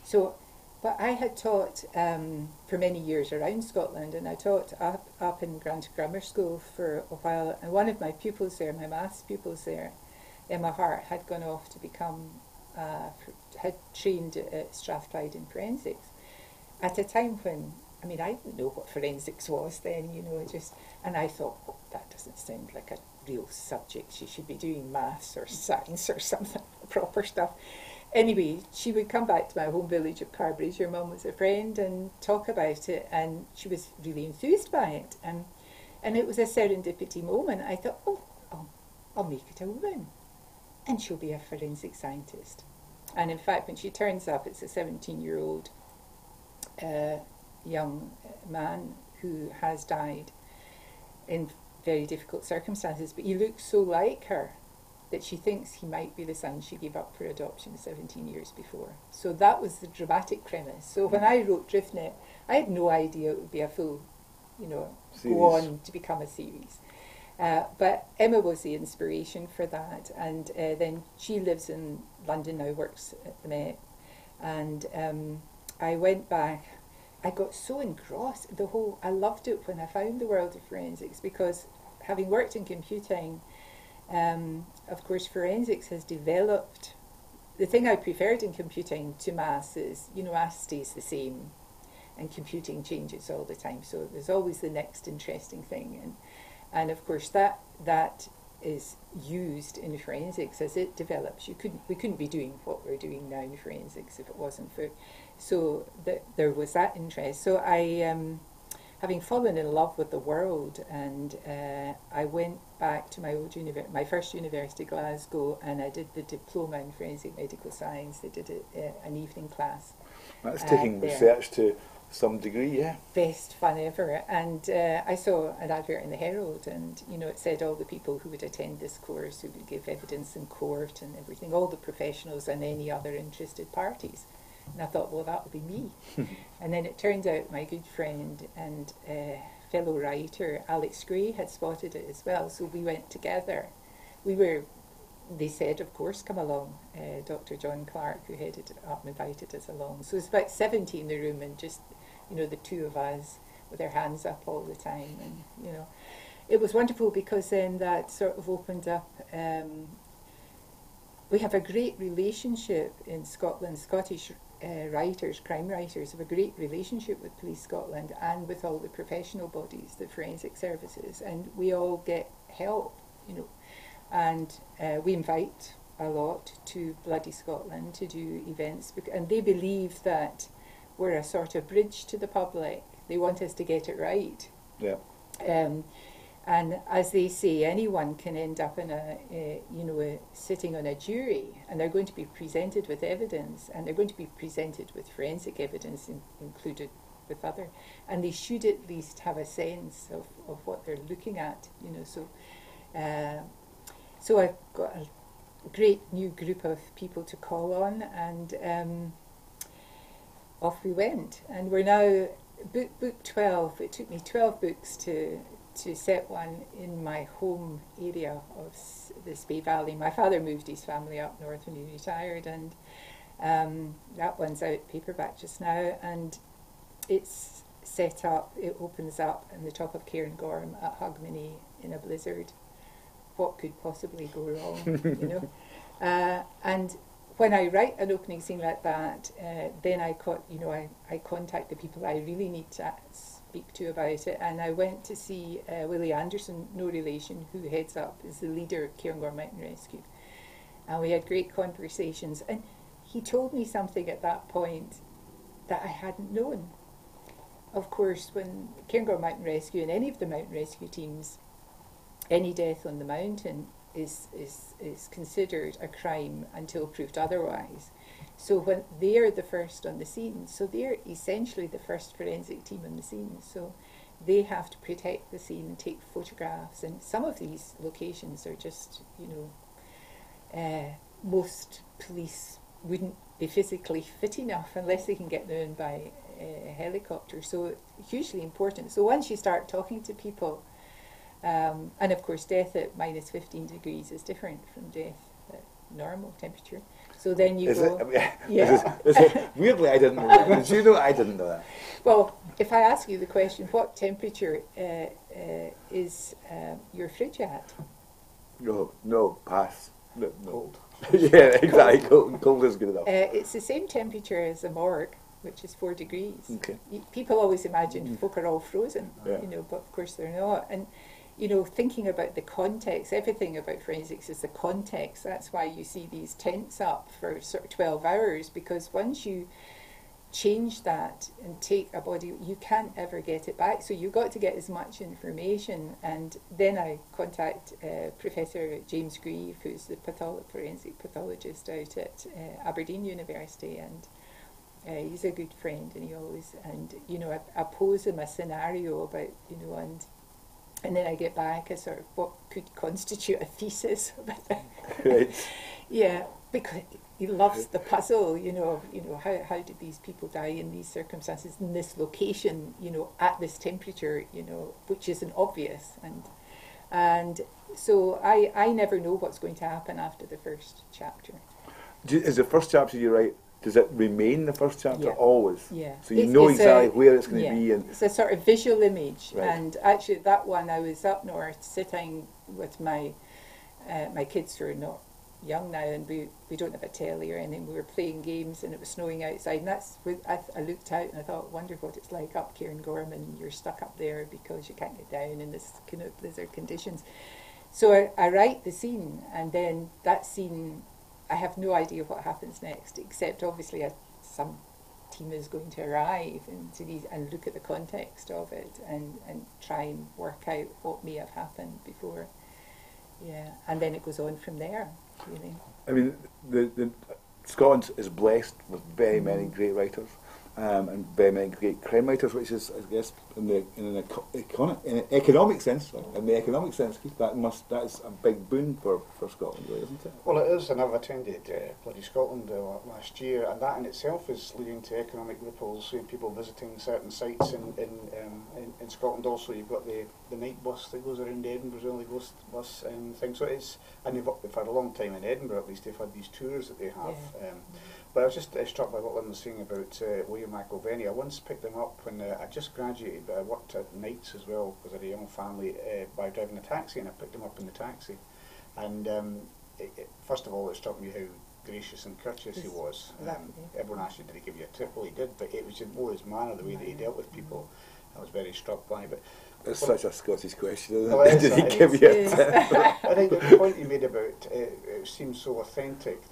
So, but I had taught for many years around Scotland, and I taught up in Grant Grammar School for a while, and one of my pupils there, my maths pupils there, Emma Hart, had gone off to become, had trained at Strathclyde in forensics at a time when, I mean, I didn't know what forensics was then, you know, and I thought, oh, that doesn't sound like a real subject. She should be doing maths or science or something, proper stuff. Anyway, she would come back to my home village of Carbridge, her mum was a friend, and talk about it, and she was really enthused by it. And it was a serendipity moment. I thought, oh, I'll make it a woman, and she'll be a forensic scientist. And in fact, when she turns up, it's a 17-year-old young man who has died in very difficult circumstances, but he looks so like her that she thinks he might be the son she gave up for adoption 17 years before. So that was the dramatic premise. So when I wrote DriftNet, I had no idea it would be a full, you know, series. Go on to become a series. But Emma was the inspiration for that, and then she lives in London now, works at the Met, and I went back. I got so engrossed, I loved it when I found the world of forensics, because having worked in computing, of course forensics has developed. The thing I preferred in computing to maths is, you know, maths stays the same and computing changes all the time, so there's always the next interesting thing, and of course that is used in forensics as it develops. We couldn't be doing what we're doing now in forensics if it wasn't for, so there was that interest. So I, having fallen in love with the world, and I went back to my old my first university, Glasgow, and I did the diploma in forensic medical science. They did an evening class. That's taking research to some degree, yeah. Best fun ever. And I saw an advert in the Herald, and you know, it said all the people who would attend this course, who would give evidence in court and everything, all the professionals and any other interested parties. And I thought, well, that would be me. And then it turned out my good friend and fellow writer Alex Gray had spotted it as well, so we went together. They said, of course, come along. Dr. John Clark, who headed it up, invited us along. So it's about 70 in the room, and just, you know, the two of us with our hands up all the time. And, you know, it was wonderful, because then that sort of opened up. We have a great relationship in Scotland. Scottish writers, crime writers, have a great relationship with Police Scotland and with all the professional bodies, the forensic services, and we all get help, you know. And we invite a lot to Bloody Scotland to do events, and they believe that we're a sort of bridge to the public. They want us to get it right. Yeah. And as they say, anyone can end up in sitting on a jury, and they're going to be presented with evidence, and they're going to be presented with forensic evidence included with other, and they should at least have a sense of what they're looking at, you know. So I've got a great new group of people to call on, and off we went. And we're now book 12. It took me 12 books to set one in my home area of the Spey Valley. My father moved his family up north when he retired, and that one's out paperback just now, and it's set up, it opens up on the top of Cairngorm at Hogmanay in a blizzard. What could possibly go wrong, you know? And when I write an opening scene like that, then I contact the people I really need to speak to about it, and I went to see Lin Anderson, no relation, who heads up, is the leader of Cairngorm Mountain Rescue, and we had great conversations, and he told me something at that point that I hadn't known. Of course, when Cairngorm Mountain Rescue and any of the mountain rescue teams, any death on the mountain is considered a crime until proved otherwise. So when they're the first on the scene, so they're essentially the first forensic team on the scene. So they have to protect the scene and take photographs. And some of these locations are just, you know, most police wouldn't be physically fit enough unless they can get there by helicopter. So hugely important. So once you start talking to people, And of course, death at minus 15 degrees is different from death at normal temperature. So then you go... Weirdly, I didn't know that. Did you know? I didn't know that. Well, if I ask you the question, what temperature is your fridge at? No, pass. No. Cold. Yeah, exactly. Cold is good enough. It's the same temperature as the morgue, which is 4 degrees. Okay. People always imagine folk are all frozen, Yeah. but of course they're not. And thinking about the context, everything about forensics is the context. That's why you see these tents up for sort of 12 hours, because once you change that and take a body, you can't ever get it back. So you've got to get as much information. And then I contact Professor James Grieve, who's the forensic pathologist out at Aberdeen University, and he's a good friend, and I pose him a scenario about, and then I get back a sort of what could constitute a thesis about it. Right. Yeah, because he loves the puzzle, how did these people die in these circumstances, in this location, at this temperature, which isn't obvious. And so I never know what's going to happen after the first chapter. Is the first chapter you write, does it remain the first chapter always? Yeah. So you know exactly where it's going to be. And it's a sort of visual image. Right. And actually that one, I was up north sitting with my kids who are not young now, and we don't have a telly or anything. We were playing games and it was snowing outside, and that's when I looked out and I thought, wonder what it's like up Cairngorman. You're stuck up there because you can't get down in this kind of blizzard conditions. So I write the scene, and then that scene, I have no idea what happens next, except obviously some team is going to arrive and look at the context of it and try and work out what may have happened before. Yeah, and then it goes on from there, really. I mean, the Scotland is blessed with very many great writers, and very many great crime writers, which is, I guess, in an economic sense, Keith, that is a big boon for Scotland, really, isn't it? Well, it is, and I've attended Bloody Scotland last year, and that in itself is leading to economic ripples. people visiting certain sites in Scotland. Also, you've got the night bus that goes around Edinburgh, the only ghost bus thing. So and they've had a long time in Edinburgh. At least they've had these tours that they have. Yeah. But I was just struck by what Lynn was saying about William McIlvenney. I once picked them up when I just graduated, but I worked at nights as well because I had a young family by driving a taxi, and I picked them up in the taxi. And first of all, it struck me how gracious and courteous he was. Everyone asked him, did he give you a tip? Well, he did, but it was more his manner, the way that he dealt with people. I was very struck by. But it's such a Scottish question, isn't it? Well, Did he give you a tip? I think the point you made about it seems so authentic.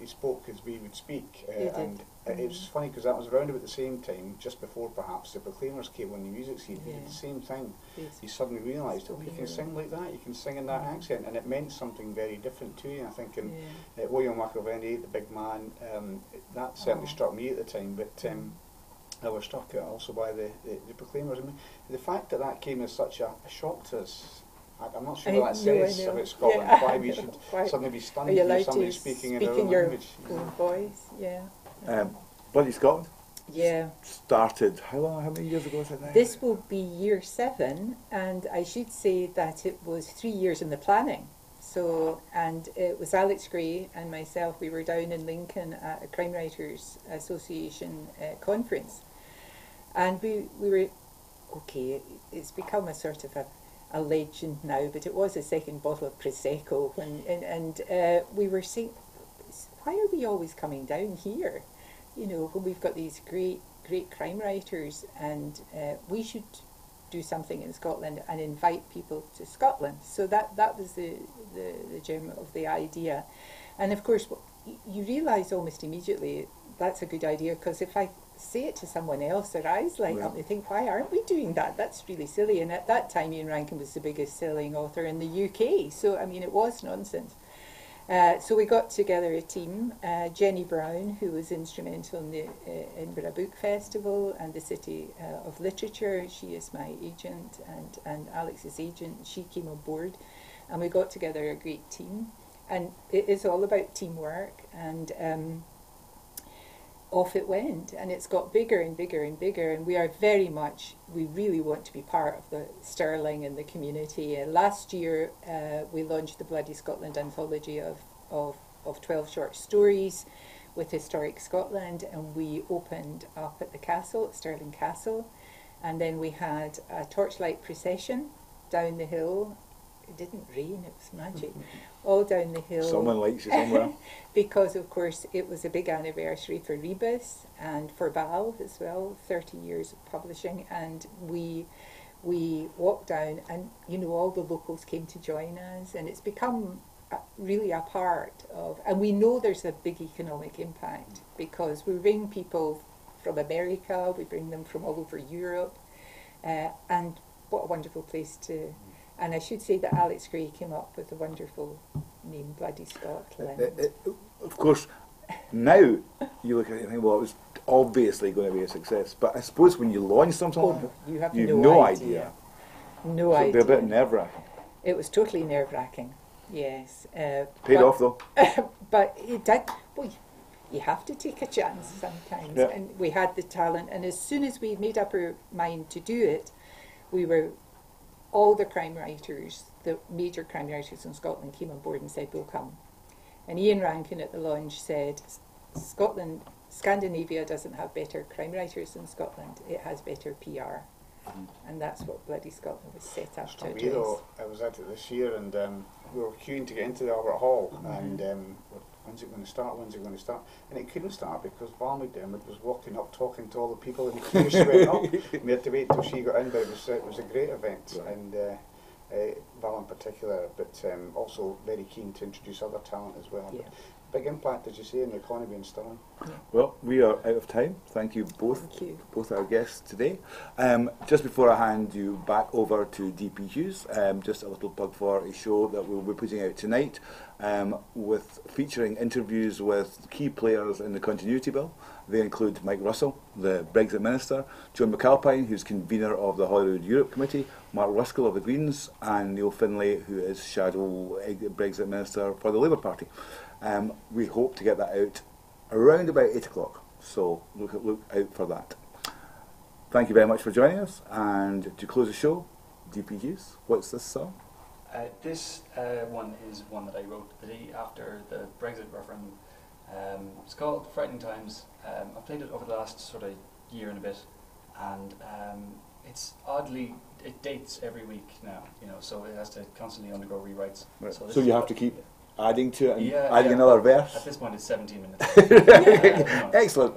He spoke as we would speak, and it was funny because that was around about the same time, just before perhaps the Proclaimers came on the music scene. He did the same thing. He suddenly realised, oh, you can sing like that, you can sing in that accent, and it meant something very different to you. I think in William McIlvenney, the big man, that certainly struck me at the time, but I was struck also by the Proclaimers. I mean, the fact that came as such a shock to us, I'm not sure what that says about Scotland, why we should suddenly be stunned to hear somebody speaking in our own language. Own voice, Bloody Scotland? Yeah. Started, how many years ago was it? This will be year 7, and I should say that it was 3 years in the planning. So, and it was Alex Gray and myself, we were down in Lincoln at a Crime Writers Association conference. And we were, it's become a sort of a legend now, but it was a second bottle of Prosecco. And we were saying, why are we always coming down here? When we've got these great crime writers, and we should do something in Scotland and invite people to Scotland. So that was the germ of the idea. And of course, you realise almost immediately that's a good idea, because if I say it to someone else, their eyes light up. They think, why aren't we doing that? That's really silly. And at that time, Ian Rankin was the biggest selling author in the UK. So, I mean, it was nonsense. So we got together a team, Jenny Brown, who was instrumental in the Edinburgh Book Festival and the City of Literature. She is my agent, and Alex's agent. She came on board, and we got together a great team. And it is all about teamwork. And off it went, and it's got bigger and bigger and bigger, and we really want to be part of the Stirling and the community. Last year we launched the Bloody Scotland anthology of 12 short stories with historic Scotland, and we opened up at the castle, at Stirling Castle, and then we had a torchlight procession down the hill. It didn't rain, it was magic. All down the hill. Someone likes you somewhere. Because, of course, it was a big anniversary for Rebus and for Val as well, 30 years of publishing. And we walked down, and, you know, all the locals came to join us. And it's become really a part of... And we know there's a big economic impact because we bring people from America, we bring them from all over Europe. And what a wonderful place to... And I should say that Alex Gray came up with a wonderful name, Bloody Scotland. Of course, now you look at it and think, well, it was obviously going to be a success. But I suppose when you launch something, you have you've no idea. So No idea. it'd be a bit nerve-wracking. It was totally nerve-wracking, yes. Paid off, though. But it did. Well, you have to take a chance sometimes. Yeah. And we had the talent. And as soon as we made up our mind to do it, we were... all the crime writers, the major crime writers in Scotland came on board and said, we'll come. And Ian Rankin at the launch said, Scandinavia doesn't have better crime writers than Scotland, it has better PR. And that's what Bloody Scotland was set up to address. I was at it this year, and we were queuing to get into the Albert Hall, and when's it going to start, and it couldn't start because Val McDermott was walking up talking to all the people in the queue. She went up, we had to wait till she got in, but it was a great event, right. And Val in particular, but also very keen to introduce other talent as well. Yeah. Big impact, as you say, in the economy in Stirling. Well, we are out of time. Thank you both. Thank you. Both our guests today. Just before I hand you back over to DP Hews, just a little plug for a show that we'll be putting out tonight, with featuring interviews with key players in the Continuity Bill. They include Mike Russell, the Brexit Minister, John McAlpine, who's convener of the Holyrood Europe Committee, Mark Ruskell of the Greens, and Neil Finlay, who is Shadow Brexit Minister for the Labour Party. We hope to get that out around about 8 o'clock, so look out for that. Thank you very much for joining us, and to close the show, DP Hews, what's this song? This one is one that I wrote the day after the Brexit referendum. It's called Frightening Times. I've played it over the last sort of year and a bit, and it's oddly, it dates every week now, you know, so it has to constantly undergo rewrites. Right. So So you have to keep adding to it and Yeah, adding yeah. another verse? At this point, it's 17 minutes. No. Excellent.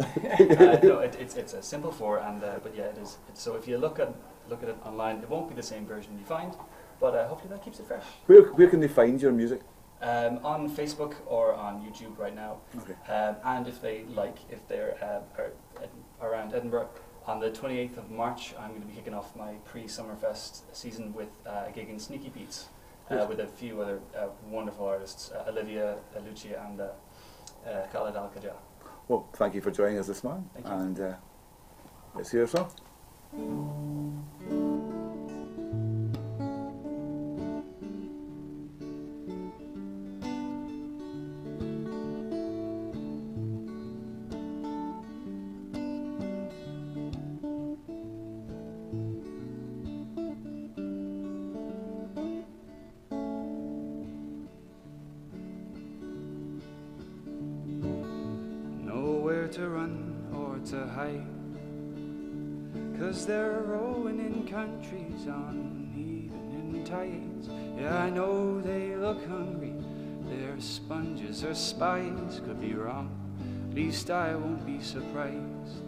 No, it's a simple 4, and but yeah, it is. So if you look at it online, it won't be the same version you find, but hopefully that keeps it fresh. Where can they find your music? On Facebook or on YouTube right now. Okay. And if they're around Edinburgh, on the 28th of March, I'm going to be kicking off my pre-Summerfest season with a gig in Sneaky Beats. With a few other wonderful artists, Olivia, Lucia, and Khaled Al-Khaja. Well, thank you for joining us this morning, Thank you. and let's hear a song. To run or to hide, 'cause they're rowing in countries uneven in tides. Yeah, I know they look hungry, they're sponges or spies. Could be wrong, at least I won't be surprised.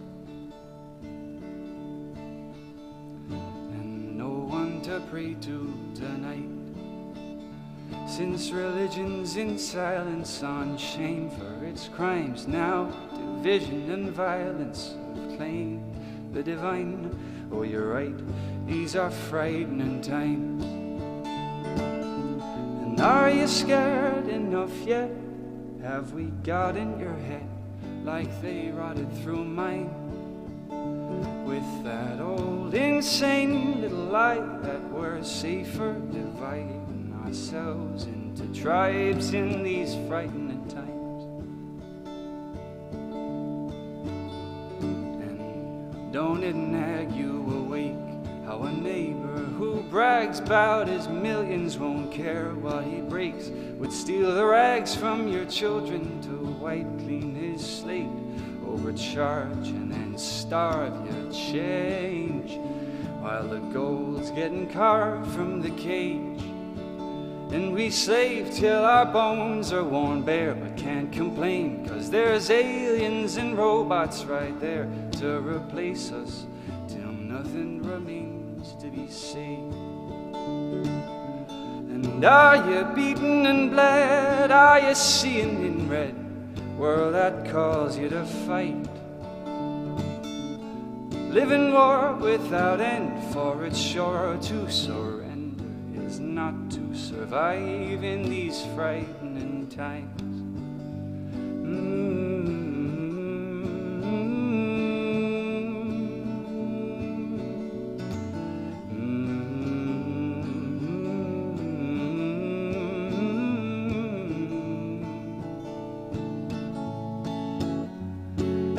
And no one to pray to tonight, since religion's in silence on shame for its crimes. Now division and violence have claimed the divine. Oh, you're right, these are frightening times. And are you scared enough yet? Have we got in your head like they rotted through mine? With that old insane little lie that we're safer dividing ourselves into tribes in these frightening times. it nag you awake? How a neighbor who brags about his millions won't care while he breaks would steal the rags from your children to wipe clean his slate, overcharge and then starve your change, while the gold's getting carved from the cage. And we slave till our bones are worn bare, but can't complain, 'cause there's aliens and robots right there to replace us till nothing remains to be saved. And are you beaten and bled? Are you seeing in red? World that calls you to fight. Live in war without end, for it's sure to surrender is not to survive in these frightening times.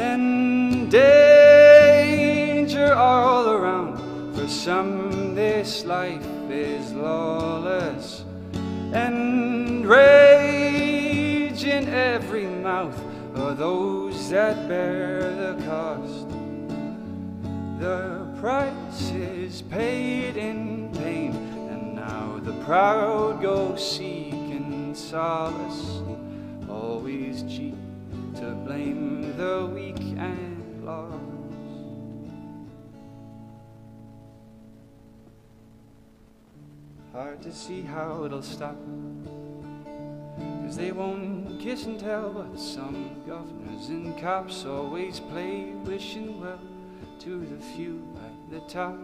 And danger all around, for some this life is lawless, and rage in every mouth of those that bear the cost. The price is paid in pain, and now the proud go seeking solace, always cheap to blame the weak and lost. Hard to see how it'll stop, 'cause they won't kiss and tell, but some governors and cops always play wishing well to the few at the top,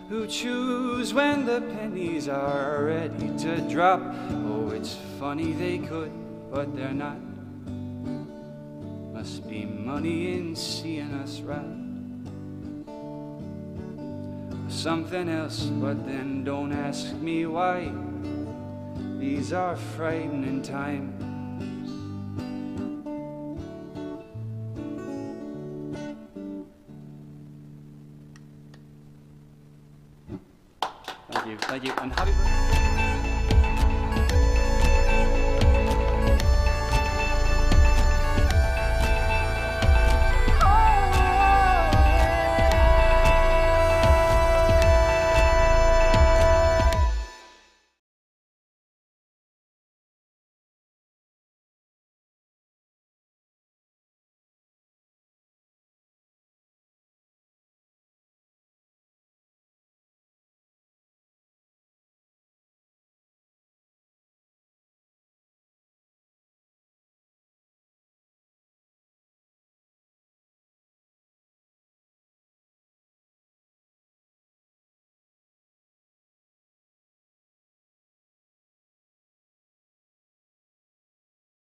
who choose when the pennies are ready to drop. Oh, it's funny they could, but they're not. Must be money in seeing us rot. Something else, but then don't ask me why. These are frightening times.